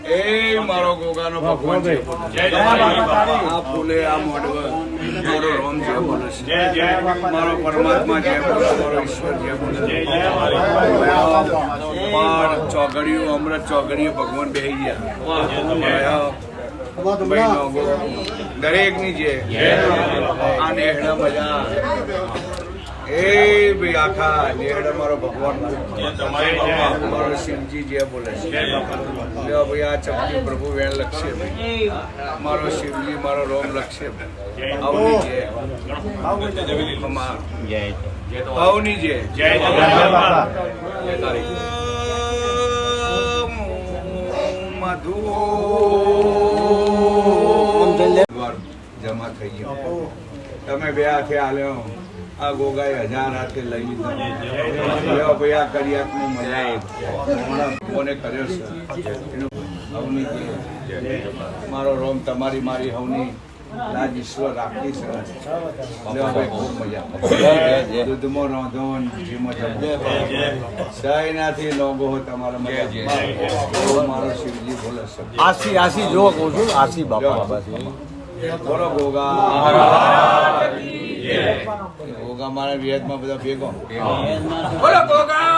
એ મારો ગોગાનો ભગવાન છે આ ફૂલે આ મોઢવા મારો રોમ જે બોલે છે મારો પરમાત્મા જે બોલે મારો ઈશ્વર જે બોલે પણ ચોગડીઓ અમૃત ચોગડીઓ ભગવાન બેહી ગયા દરેક ની જે આ નેહડા મજા એ ભાઈ આખા નેહડા મારો ભગવાન મારો શિવજી જે બોલે છે ભાઈ આ ચપટી પ્રભુ વેણ લખશે મારો શિવજી મારો રોમ લખશે આવની જે આવની જે મધુ જમા થઈ ગયો તમે બે હાથે આલ્યો આ ગોગાએ 1000 હાથે લઈ લીધા ભાઈ આ કરિયાતનું મજા કોને કર્યો છે હવની મારો રોમ તમારી મારી હવની લાજ ઈશ્વર રાખી છે ભાઈ ખૂબ મજા દૂધમાં રાંધો જીમાં સહીનાથી લોગો તમારા મજા મારો શિવજી બોલે છે આસી આસી જો કહું છું આસી બાપા બોલો ગોગા ગોગા મારા વિયતમાં બધા ભેગો બોલો ગોગા